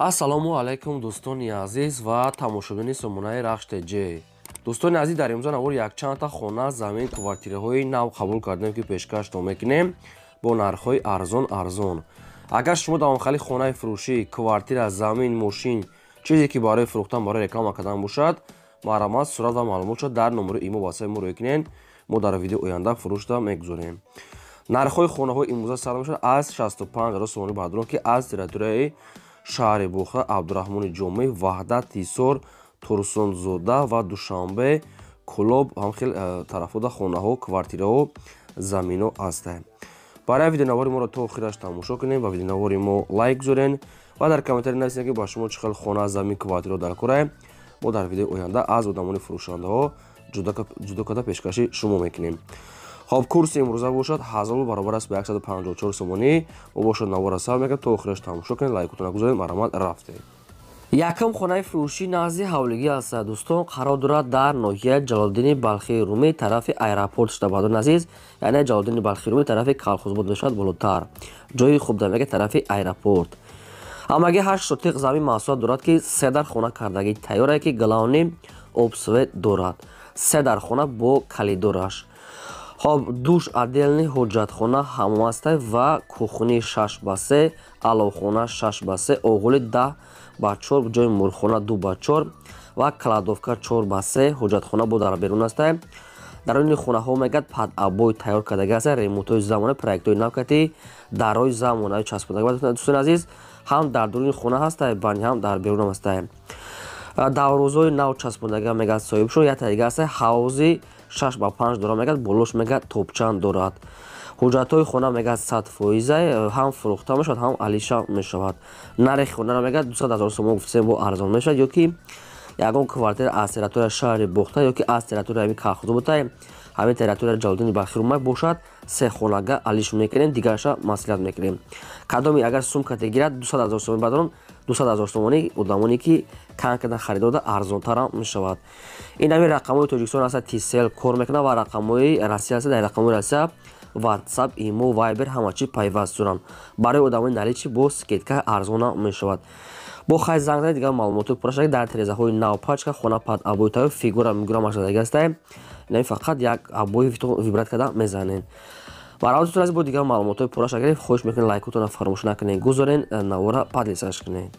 ассалому алайкум дӯстони азиз ва тамошобини сомонаи рахш теҷ. дӯстони азиз, дар имрӯза навори якчандта хона, замин, квартираҳои нав қабул кардем, ки пешкашто мекунем бо нархҳои арзон. агар шумо давомхали хонаи фурӯшӣ, квартира, замин, мошин, чизе ки барои фурӯхтан, барои реклама кардан бошад, марҳамат, сурат ва маълумотро дар номери имо васаи мо рӯй кунед. мо дар видео оянда фурӯшда мегузорем. нархҳои хонаҳои имрӯза сар мешавад аз 65,000 сомонӣ ба дрон, ки аз территорияи шаҳри Бухта, Абдурахмони Ҷомеъ, Ваҳдат, Тисор, Турсунзода ва Душанбе, Кӯлоб ҳамхел тарафода хонаҳо, квартираҳо, заминҳо ҳастанд. барои видеонавори моро то охираш тамошо кунед, ба видеонавори мо лайк гузорен ва дар комментарӣ нависед, ки ба шумо чӣ хел хона, замин, квартираҳо дар кораем. мо дар видеои оянда аз одамони фурӯшандаҳо ҷудо карда пешкаши шумо мекунем. хоб, курси имрӯза бошад 1000 баробар аст ба 154 сомонӣ. мо бошад навора сар мекунем, то охираш тамошо кунед, лайкотона гузоред. марҳамат, рафтем. якам хонаи фурӯшӣ назди ҳавлигӣ аст. дӯстон, қарор дорад дар ноҳияи Ҷалолиддини Балхии Румӣ, тарафи аэропорт шуда. баъдон азиз, яъне Ҷалолиддини Балхии Румӣ тарафи Калхозобод мешавад болотар. ҷои хуб дамега тарафи аэропорт. ҳамагӣ 8 сотиқ замин маҳсулот дорад, ки 3 дар хона кардагӣ тайёре, ки галавни обсвет дорад. 3 дар хона бо калидораш. хоб, душ отделни ҳоҷатхона, ҳаммомастай ва кухни 6x3, аловхона 6x3, оғӯли 10x4, ҷои мӯрхона 2x4 ва кладовка 4x3, ҳоҷатхона бо дар берун астай. даруни хонаҳо мегӯяд падъаббои тайёр кардаги аст, ремонтҳои замона, проектҳои навкати дарҳои замонави часпондагӣ. дӯстони азиз, ҳам дар дуруни хона ҳастай, бани ҳам дар берун ҳастай. даврӯзҳои нав часпондагӣ мегӯяд соҳибшон, як тайга астай, ҳавзи 6x5 дорад, мегӯяд болош мегӯяд топчанд дорад. ҳуҷҷатҳои хона мегӯяд 100%, ҳам фурӯхта мешавад, ҳам алиша мешавад. нархи хонаро мегӯяд 200 000 сомон гуфтем, бо арзон мешавад, ё ки ягон квартира аз территорияи шаҳри Бухта, ё ки аз территорияи Калхозободай, ҳамин территорияи Ҷалолиддини Балхии Румӣ бошад, 3 хонага алиш мекунем, дигараша маслиҳат мекунем. кадоми агар сумкате гирад 200 000 сомон бадрон, 200 000 сомонӣ одамоне ки кам кардан харидода арзонтарам мешавад. ин ҳамин рақамҳои Тоҷикистон аст, Тисел кор мекунад ва рақамҳои Россия аст. дар рақамҳои Россия WhatsApp, Imo, Viber ҳама чӣ пайваст доранд. барои одамони наличӣ бо скидка арзона мешавад. бо хай занг занед дигар маълумоти пурра дар тирезаҳои нав пачка, хона падъаббои тайёр, фигура мигура машадаги астай. ин фақат як аббои вибрат карда мезанед. барои дӯстон азиз, бо дигар маълумоти пурра шакарӣ хоҳиш мекунем лайкотона фаромӯш накунед, гузорен, навора падлисаш кунед.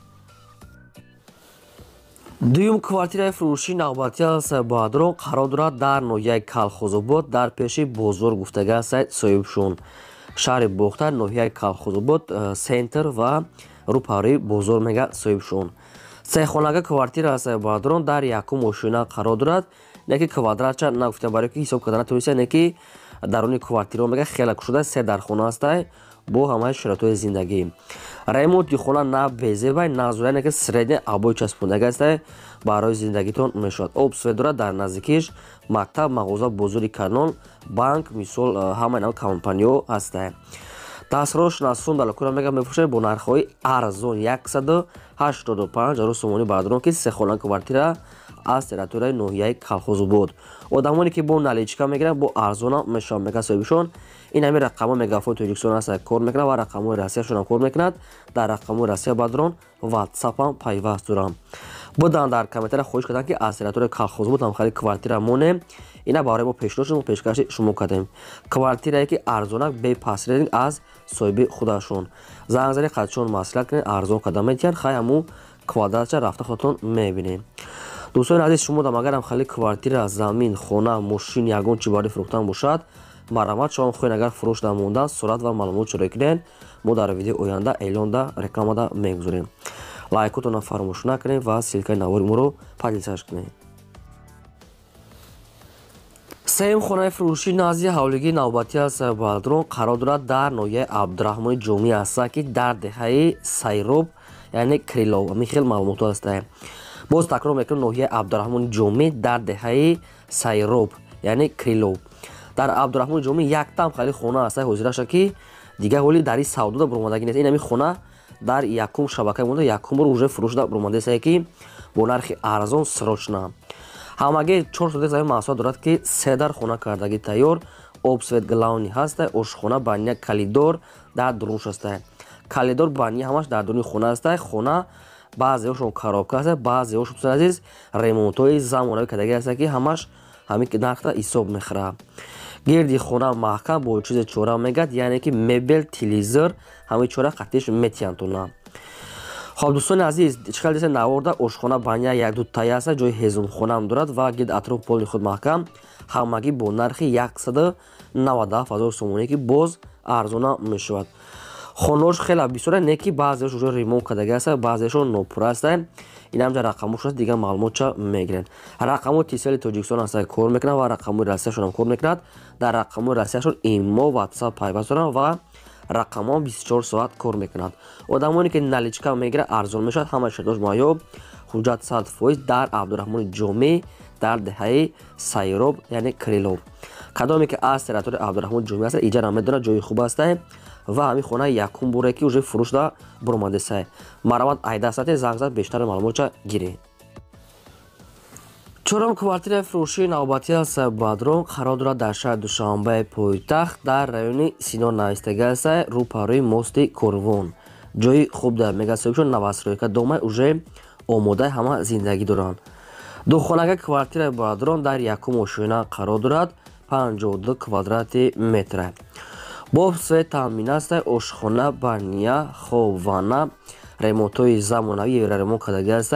дуюм квартираи фурӯшӣ навбатӣ аст. баъдрон қарор дорад дар ноҳияи Калхозобод, дар пеши бозор гуфтагӣ аст соҳибшон. шаҳри Бухта, ноҳияи Калхозобод, сентр ва рӯпарӯи бозор мега соҳибшон. Сехонага квартира аст. баъдрон дар якум ошина қарор дорад. неки квадратча нагуфтем, барои ки ҳисоб карда натавонистем, неки даруни квартира мега хела кушода 3 дар хона астай бо ҳамаи шароитҳои зиндагӣ. ремонти хона на безебай, на зӯра, неки средне аббои часпондагӣ астай барои зиндагитон мешавад. обсвет дорад дар наздикиш мактаб, мағоза бузурги канон, банк, мисол ҳамаи навъи компаниҳо ҳастай. дастроҳшунасон далокора мега мефурӯшад бо нархҳои арзон 185 000 сомонӣ баъдрон, ки сехона квартира аз территорияи ноҳияи Калхозобод. одамоне ки бо наличка мегиранд, бо арзона мешавад мега соҳибшон. ин ҳамин рақамҳо мегафони Тоҷикистон аст кор мекунад ва рақамҳои Россияшонам кор мекунад. дар рақамҳои Россия баъдрон WhatsApp-ам пайваст дорам. будан дар комментария хоҳиш кардам, ки аз территорияи Калхозобод ҳамхали квартира монем. ина барои мо пешниҳод шуд, мо пешкаши шумо кардем. квартирае ки арзонак бе пасрединг аз соҳиби худашон. занг занед, қатчон маслиҳат кунед, арзон карда метиҳанд, хай ҳамун квадратча рафта худатон мебинед. дӯстони азиз, шумо дам агар ҳамхали квартира, замин, хона, мошин, ягон чӣ барои фурӯхтан бошад, марҳамат, шумо хоҳед агар фурӯшда монда, сурат ва маълумотро рӯй кунед. мо дар видеои оянда эълонда, рекламада мегузорем. лайкотона фаромӯш накунед ва силкаи навори моро падлисаш кунед. сеюм хонаи фурӯшӣ назди ҳавлигии навбатӣ аст. баъдрон қарор дорад дар ноҳияи Абдурахмони Ҷомеъ аст, ки дар деҳаи Сайроб, яъне Крилов. ҳамин хел маълумотҳо ҳастанд. боз такрор мекунем, ноҳияи Абдурахмони Ҷомеъ дар деҳаи Сайроб, яъне Крилов. дар Абдурахмони Ҷомеъ яктам хали хона аст ҳозираша, ки дигар ҳоли дари савдода буромадагӣ нест. ин ҳамин хона дар якум шабака монда, якум бор уже фурӯшда буромадаест, ки бо нархи арзон срочна. ҳамагӣ 4 сотиқ замин маҳсулот дорад, ки 3 дар хона кардагӣ тайёр. обсвет галавни ҳастай, ошхона баня калидор дар дуруш астай. калидор баня ҳамаш дар дуруни хона астай. хона баъзеҳошон коробка аст, баъзеҳош дӯстони азиз ремонтҳои замонави кардагӣ аст ки ҳамаш ҳамин нархта ҳисоб мехӯрад. гирди хона маҳкам бо чизе чора мегӯяд, яъне ки мебел, телевизор ҳамаи чора қатиш метиянтона. хоб дӯстони азиз, чикал дисе наворда ошхона баня 1-2 тайи аст, ҷои ҳезумхонаам дорад ва гирд атроф полни худ маҳкам, ҳамагӣ бо нархи 197 000 сомонӣ ки боз арзона мешавад. хонаҳош хеле бисёре, не ки баъзеҳош уже ремонт кардагӣ аст, баъзеҳошон нопура аст. инамҷа рақамош аст, дигар маълумотша мегирен. рақамои тисели тоҷикистон аст кор мекунад ва рақамои россияшон ҳам кор мекунад. дар рақамои россияшон имо ватсап пайваст доранд ва рақамон 24 соат кор мекунад. одамоне ки наличка мегирад арзон мешавад, ҳама шартош муайёб, ҳуҷҷат 100% дар абдурахмони ҷомеъ дар деҳаи сайроб, яъне крилов. кадоме ки аз территорияи абдурахмони ҷомеъ аст, иҷара медонад, ҷои хуб аст ва ҳамин хона якум боре ки уже фурӯшда буромадеса. марамад айдасате зангзад бештари маълумотша гиред. чорум квартираи фурӯшии навбатӣ аст Бадрон қарор дорад дар шаҳри Душанбеи пойтахт дар райони Синон навистагӣ аст, рӯпарӯи мости Корвон. ҷои хуб дар мегасоҳибшон навастройка домай уже омодаи ҳама зиндагӣ доранд. духонага квартираи Бадрон дар якум ошина қарор дорад, 52 квадрати метра. боб свет таъмин аст, ошхона, баня, хоб, ванна, ремонтҳои замонавӣ ремонт кардагӣ аст,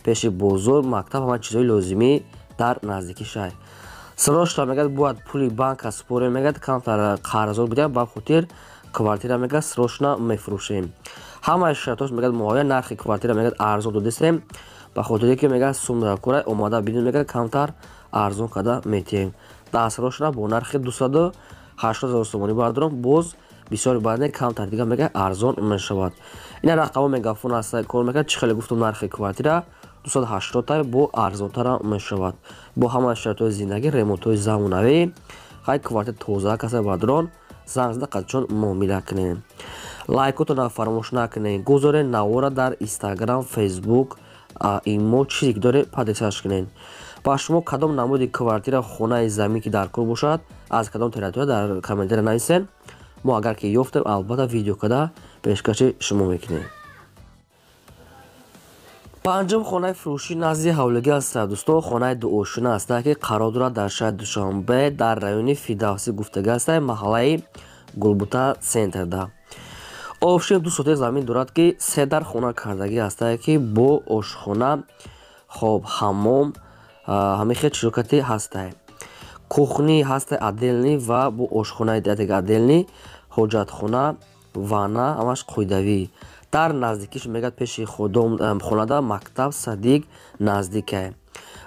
пеши бозор, мактаб, ҳама чизҳои лозимӣ дар наздикии шаҳр. срочно мегӯяд бояд пули банка споре мегӯяд, камтар қарзор бидиҳам, ба хотир квартира мегӯяд срочно мефурӯшем. ҳамаи шартош мегӯяд муайян, нархи квартира мегӯяд арзон додистем, ба хотире ки мегӯяд сумра кора омада бидин мегӯяд камтар арзон карда метиҳем. дастрошна бо нархи 280 000 сомонӣ бардорам, боз бисёри баъд камтар дига мегӯяд арзон мешавад. ина рақамо мегафон аст кор мекунад, чӣ хеле гуфтам нархи квартира 280 тай бо арзонтара мешавад. бо ҳамаи шартҳои зиндагӣ, ремонтҳои замонавӣ, хай квартира тозаак аст Бадрон, занг зада қадчон муомила кунем. лайкотона фаромӯш накунем, гузоред навора дар Instagram, Facebook, имо чизе ки доред падрисаж кунед. ба шумо кадом намуди квартира, хонаи замин ки дар кор бошад, аз кадом территория дар комментария нависен. мо агар ки ёфтем албатта видео када пешкаши шумо мекунем. панҷум хонаи фурӯшӣ назди ҳавлигӣ аст дӯстон, хонаи дуошина аст ки қарор дорад дар шаҳри Душанбе дар райони Фирдавсӣ гуфтагӣ аст, маҳаллаи Гулбута центрда. обшир 2 сотик замин дорад ки 3 дар хона кардагӣ аст ки бо ошхона, хоб, ҳаммом, ҳамин хел чизокати ҳаст. кухни ҳаст отдельный ва бо ошхонаи отдельный, ҳоҷатхона, ванна ҳамаш қоидавӣ. дар наздикиш мегӯяд пеши хонада мактаб, садик наздик.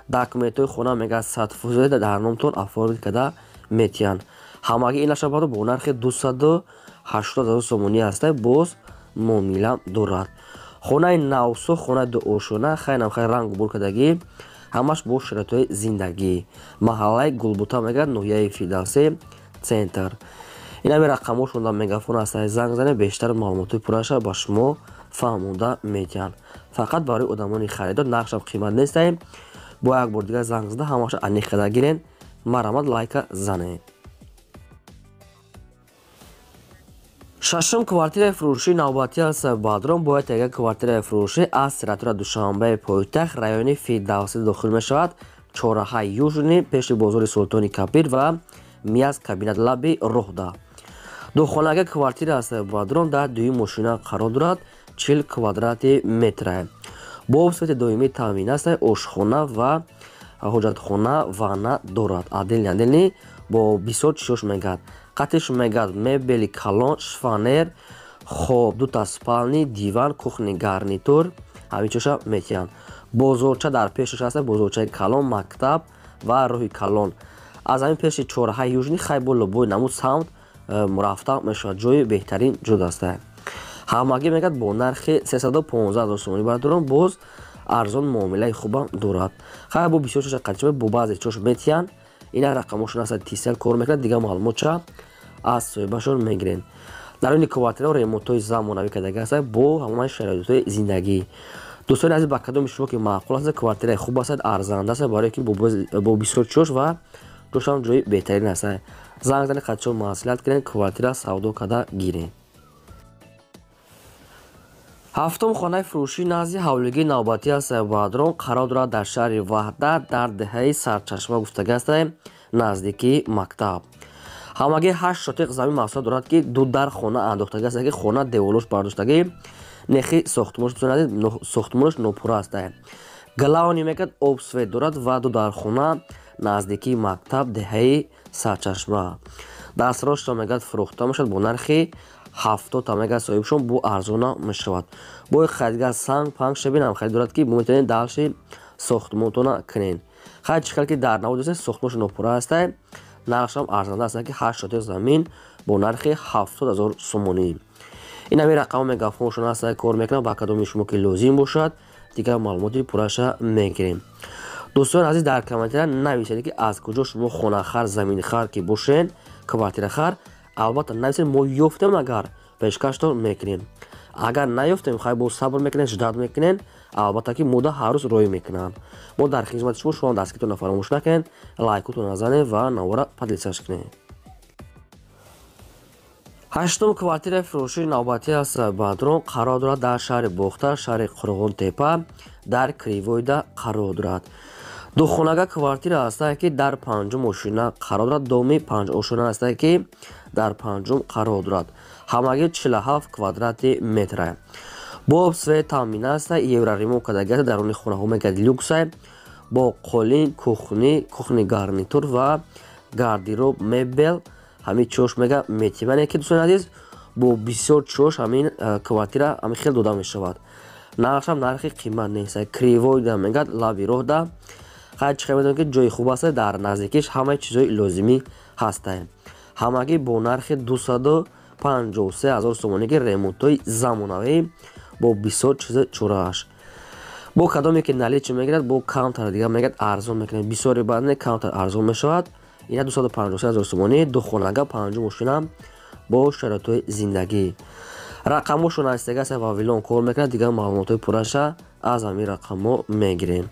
документҳои хона мегӯяд 100% дар номтон оформит карда метиҳанд. ҳамагӣ инаша баъд бо нархи 280 000 сомонӣ аст, боз муомила дорад. хонаи навсо, хонаи дуошона, хайнам хай рангу бор кардагӣ, ҳамаш бо шароитҳои зиндагӣ. маҳаллаи Гулбута мегӯяд, ноҳияи Фирдавсӣ центр. инами рақамошон дар мегафон аст, занг занед, бештар маълумоти пурраша ба шумо фаҳмонда метиҳанд. фақат барои одамони харидор нақшам қимат нест, бо як бор дигар занг зада ҳамаша аниқ карда гирен. марамад лайка занед. шашум квартираи фурӯшии навбатӣ аст Бадрон, бояд яга квартираи фурӯшӣ аз территорияи Душанбеи пойтахт райони Фирдавсӣ дохил мешавад, чораҳаи южни пеши бозори Султони Кабир ва мияз кабинат лаби роҳда. духонага квартира аст Бадрон, дар дуюм мошина қарор дорад, 40 квадрати метра. бо обсвети доимӣ таъмин аст, ошхона ва ҳоҷатхона, ванна дорад. отдельный бо бисёр чизош мегӯяд. қатиш мегӯяд мебели калон, шифонер, хоб, дута спални, диван, кухни гарнитур, ҳамин чиша метиҳанд. бозорча дар пешаш аст, бозорчаи калон, мактаб ва роҳи калон. аз ҳамин пеши чораҳаи южни хай бо лобои намуд самт рафта мешавад, ҷои беҳтарин ҷод аст. ҳамагӣ мегӯяд бо нархи 315 000 сомонӣ бардорам, боз арзон муомилаи хубам дорад. хай бо бисёр чиша қатиш бо баъзе чиzoш метиҳанд. ина рақамошон аст, тисел кор мекунад, дигар маълумотша аз соҳибашон мегирен. дар оини квартираҳо ремонтҳои замонавӣ кардагӣ аст бо ҳамаи шароитҳои зиндагӣ. дӯстони азиз, ба кадоми шумо ки маъқул аст, квартираи хуб аст, арзанда аст, барое ки бо бисёр чиzoш ва ҷошам ҷои беҳтарин аст. занг зани қатчон маслиҳат кунед, квартира савдо карда гиред. ҳафтум хонаи фурӯшӣ назди ҳавлигии навбатии Сайбадрон қарор дорад дар шаҳри Ваҳдат дар деҳаи Сарчашма гуфтага аст наздикии мактаб. ҳамагӣ 8 шотиқ замин маҳсулот дорад ки ду дар хона андохтага аст ки хона деворлош бардоштагӣ нехи сохтмонаш нопурра аст. галауни мекад обсвет дорад ва ду дар хона наздикии мактаб деҳаи Сарчашма. дастроштро мегад фурӯхта мешавад бо нархи 70 та мега соҳибшон бу арзона мешавад. бои харидгар санг панг шабинам харид дорад ки бу метавонед далши сохтмонтона кунед. хайр чӣ ки дар наводи сохтмонш нопурра аст. нархшам арзанда аст ки 8 шотиқ замин бо нархи 70 000 сомонӣ. ин ҳамин рақамҳо мегафоншон аст кор мекунад ба кадоми шумо ки лозим бошад дигар маълумоти пурраша мегирем. дӯстони азиз дар комментария нависед ки аз куҷо шумо хонахар заминхар ки бошен квартирахар албатта нависед мо ёфтем агар пешкашро мекунем. агар наёфтем хай бо сабр мекунем шиддат мекунем албатта ки модда ҳар рӯз роҳӣ мекунам. мо дар хизмати шумо дастгиритонро фаромӯш накунед лайкотон назанед ва навора подлисаш кунед. ҳаштум квартираи фурӯшии навбатии Сайбадрон қарор дорад дар шаҳри Бохта шаҳри Қурғонтепа дар Кривойда қарор дорад. духонага квартира аст ки дар панҷум ошина қарор дорад. доми 5 ошина аст ки дар панҷум қарор дорад. ҳамагӣ 47 квадрати метра. бо свет таъмин аст. евроримо кардагӣ аст. даруни хонаҳо мегад люкс бо қолин кухни гарнитур ва гардероб мебел ҳамин чош мега метиване ки дӯстони азиз бо бисёр чош ҳамин квартира ҳамин хел дода мешавад. нархшам нархи қимат нест. Кривойда мегад лаби роҳ да хайр чӣ медонед ки ҷои хуб аст. дар наздикиш ҳамаи чизои лозимӣ ҳаст. ҳамагӣ бо нархи 253 000 сомонӣ ки ремонтҳои замонавӣ бо бисёр чиза чорааш. бо кадоме ки наличӣ мегирад бо каунтар дигар мегад арзон мекунад. бисёри баъд каунтар арзон мешавад. ина 253 000 сомонӣ духонага панҷум ошина бо шароитҳои зиндагӣ. рақамҳошо навистага аст вавилон кор мекунад. дигар маълумотҳои пурраша аз ҳамин рақамҳо мегирем.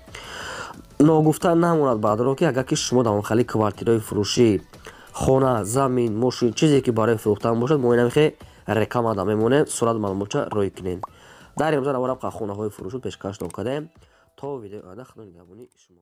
ногуфта намонад баъдро ки агар ки шумо давомхали квартираи фурӯшӣ хона замин мошин чизе ки барои фурӯхтан бошад мо инамихе рекламада мемонем сурат маълумотша роҳӣ кунед. дар имрӯза навора хонаҳои фурӯшуд пешкаш кардем. то видеои оянда худо нигаҳбони шумо.